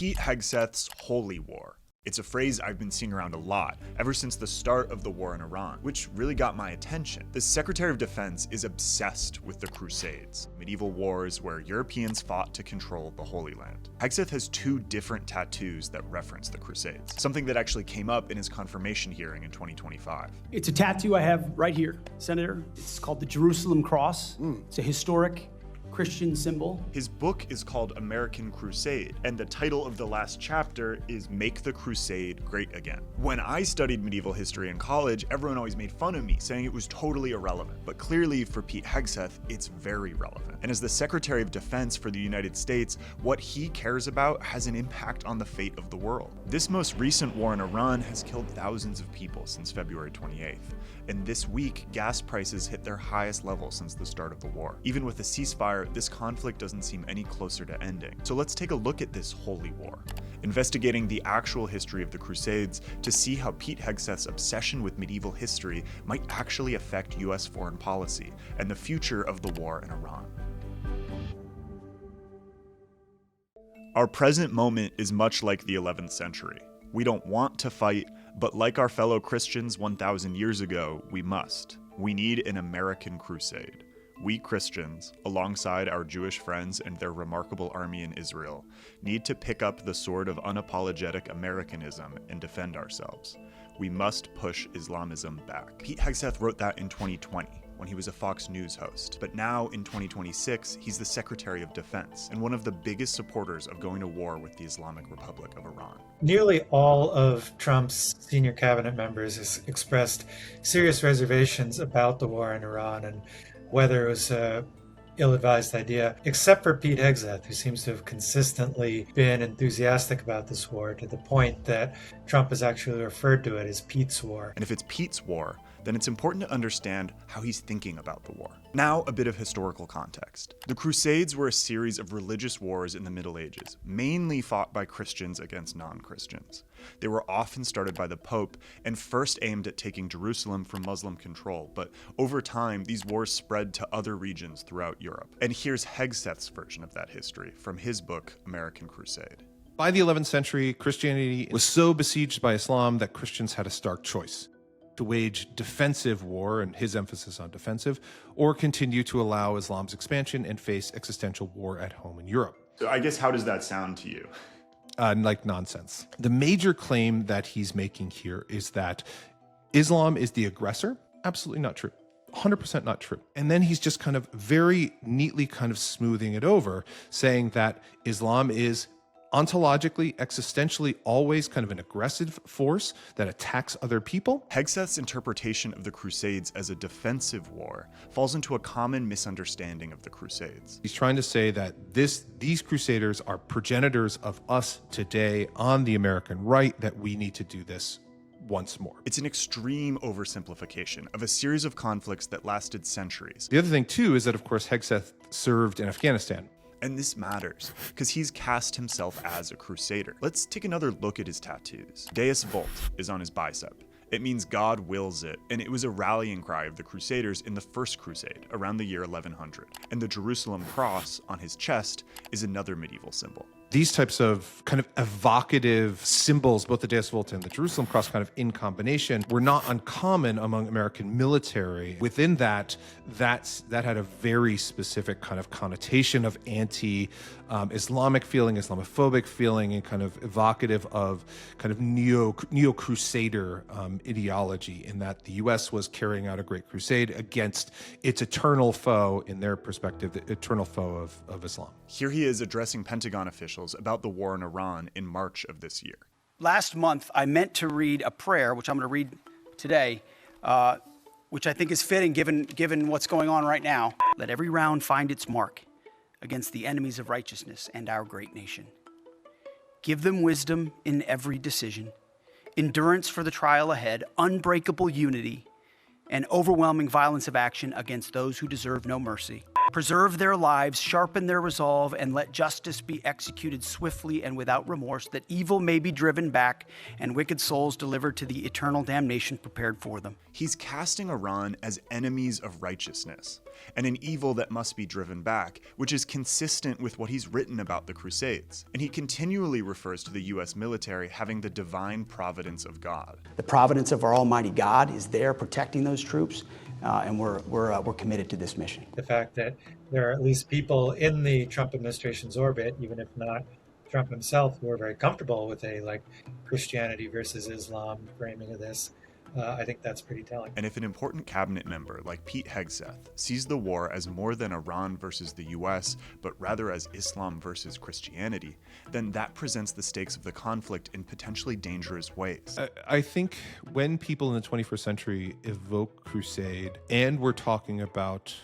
Pete Hegseth's Holy War. It's a phrase I've been seeing around a lot ever since the start of the war in Iran, which really got my attention. The Secretary of Defense is obsessed with the Crusades, medieval wars where Europeans fought to control the Holy Land. Hegseth has 2 different tattoos that reference the Crusades, something that actually came up in his confirmation hearing in 2025. It's a tattoo I have right here, Senator. It's called the Jerusalem Cross. It's a historic Christian symbol. His book is called American Crusade, and the title of the last chapter is Make the Crusade Great Again. When I studied medieval history in college, everyone always made fun of me, saying it was totally irrelevant. But clearly for Pete Hegseth, it's very relevant. And as the Secretary of Defense for the United States, what he cares about has an impact on the fate of the world. This most recent war in Iran has killed thousands of people since February 28th. And this week, gas prices hit their highest level since the start of the war. Even with a ceasefire, this conflict doesn't seem any closer to ending. So let's take a look at this holy war, investigating the actual history of the Crusades to see how Pete Hegseth's obsession with medieval history might actually affect US foreign policy and the future of the war in Iran. Our present moment is much like the 11th century. We don't want to fight, but like our fellow Christians 1,000 years ago, we must. We need an American crusade. We Christians, alongside our Jewish friends and their remarkable army in Israel, need to pick up the sword of unapologetic Americanism and defend ourselves. We must push Islamism back. Pete Hegseth wrote that in 2020, when he was a Fox News host. But now, in 2026, he's the Secretary of Defense and one of the biggest supporters of going to war with the Islamic Republic of Iran. Nearly all of Trump's senior cabinet members has expressed serious reservations about the war in Iran and whether it was an ill-advised idea, except for Pete Hegseth, who seems to have consistently been enthusiastic about this war to the point that Trump has actually referred to it as Pete's War. And if it's Pete's war, then it's important to understand how he's thinking about the war. Now, a bit of historical context. The Crusades were a series of religious wars in the Middle Ages, mainly fought by Christians against non-Christians. They were often started by the Pope and first aimed at taking Jerusalem from Muslim control, but over time, these wars spread to other regions throughout Europe. And here's Hegseth's version of that history from his book, American Crusade. By the 11th century, Christianity was so besieged by Islam that Christians had a stark choice: to wage defensive war, and his emphasis on defensive, or continue to allow Islam's expansion and face existential war at home in Europe. So I guess, how does that sound to you? Like nonsense. The major claim that he's making here is that Islam is the aggressor. Absolutely not true. 100% not true. And then he's just kind of very neatly kind of smoothing it over, saying that Islam is ontologically, existentially, always kind of an aggressive force that attacks other people. Hegseth's interpretation of the Crusades as a defensive war falls into a common misunderstanding of the Crusades. He's trying to say that these crusaders are progenitors of us today on the American right, that we need to do this once more. It's an extreme oversimplification of a series of conflicts that lasted centuries. The other thing, too, is that, of course, Hegseth served in Afghanistan. And this matters, because he's cast himself as a crusader. Let's take another look at his tattoos. Deus Vult is on his bicep. It means God wills it, and it was a rallying cry of the Crusaders in the First Crusade, around the year 1100. And the Jerusalem cross on his chest is another medieval symbol. These types of kind of evocative symbols, both the Deus Vult and the Jerusalem cross kind of in combination, were not uncommon among American military. Within that had a very specific kind of connotation of anti-Islamic feeling, Islamophobic feeling, and kind of evocative of kind of neo-crusader ideology, in that the U.S. was carrying out a great crusade against its eternal foe, in their perspective, the eternal foe of Islam. Here he is addressing Pentagon officials about the war in Iran in March of this year. Last month, I meant to read a prayer, which I'm going to read today, which I think is fitting given what's going on right now. Let every round find its mark against the enemies of righteousness and our great nation. Give them wisdom in every decision, endurance for the trial ahead, unbreakable unity, and overwhelming violence of action against those who deserve no mercy. Preserve their lives, sharpen their resolve, and let justice be executed swiftly and without remorse, that evil may be driven back and wicked souls delivered to the eternal damnation prepared for them. He's casting Iran as enemies of righteousness and an evil that must be driven back, which is consistent with what he's written about the Crusades. And he continually refers to the US military having the divine providence of God. The providence of our Almighty God is there protecting those troops, and we're committed to this mission. The fact that there are at least people in the Trump administration's orbit, even if not Trump himself, who are very comfortable with a Christianity versus Islam framing of this, I think that's pretty telling. And if an important cabinet member like Pete Hegseth sees the war as more than Iran versus the US, but rather as Islam versus Christianity, then that presents the stakes of the conflict in potentially dangerous ways. I think when people in the 21st century evoke crusade, and we're talking about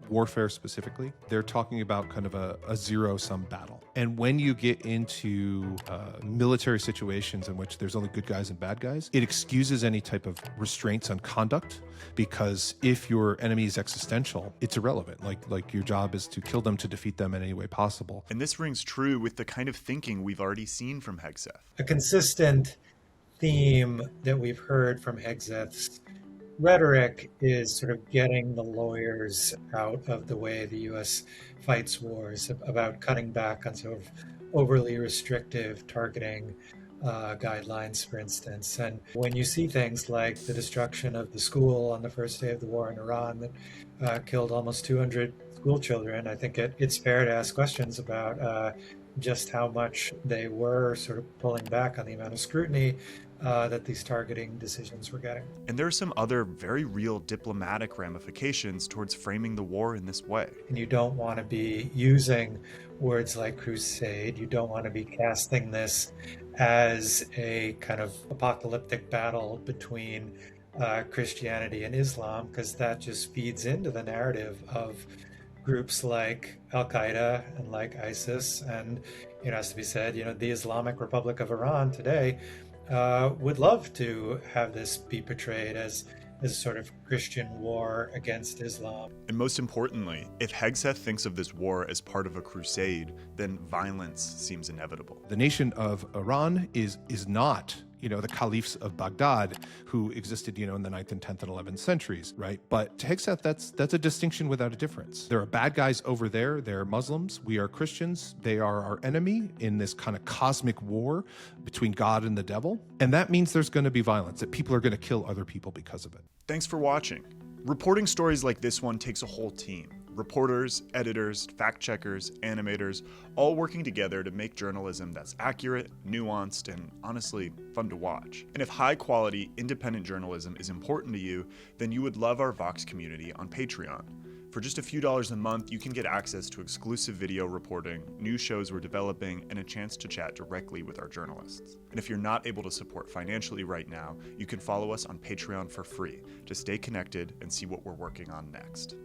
warfare specifically, they're talking about kind of a zero-sum battle. And when you get into military situations in which there's only good guys and bad guys, it excuses any type of restraints on conduct, because if your enemy is existential, it's irrelevant. Like your job is to kill them, to defeat them in any way possible. And this rings true with the kind of thinking we've already seen from Hegseth. A consistent theme that we've heard from Hegseth's rhetoric is sort of getting the lawyers out of the way the U.S. fights wars, about cutting back on sort of overly restrictive targeting guidelines, for instance. And when you see things like the destruction of the school on the first day of the war in Iran that killed almost 200 school children, I think it's fair to ask questions about just how much they were sort of pulling back on the amount of scrutiny that these targeting decisions were getting. And there are some other very real diplomatic ramifications towards framing the war in this way. And you don't want to be using words like crusade. You don't want to be casting this as a kind of apocalyptic battle between Christianity and Islam, because that just feeds into the narrative of groups like Al-Qaeda and like ISIS. And it has to be said, the Islamic Republic of Iran today would love to have this be portrayed as a sort of Christian war against Islam. And most importantly, if Hegseth thinks of this war as part of a crusade, then violence seems inevitable. The nation of Iran is not the caliphs of Baghdad who existed, in the 9th and 10th and 11th centuries, right? But to Hegseth, that's a distinction without a difference. There are bad guys over there. They're Muslims. We are Christians. They are our enemy in this kind of cosmic war between God and the devil. And that means there's going to be violence, that people are going to kill other people because of it. Thanks for watching. Reporting stories like this one takes a whole team. Reporters, editors, fact-checkers, animators, all working together to make journalism that's accurate, nuanced, and honestly, fun to watch. And if high-quality, independent journalism is important to you, then you would love our Vox community on Patreon. For just a few dollars a month, you can get access to exclusive video reporting, new shows we're developing, and a chance to chat directly with our journalists. And if you're not able to support financially right now, you can follow us on Patreon for free to stay connected and see what we're working on next.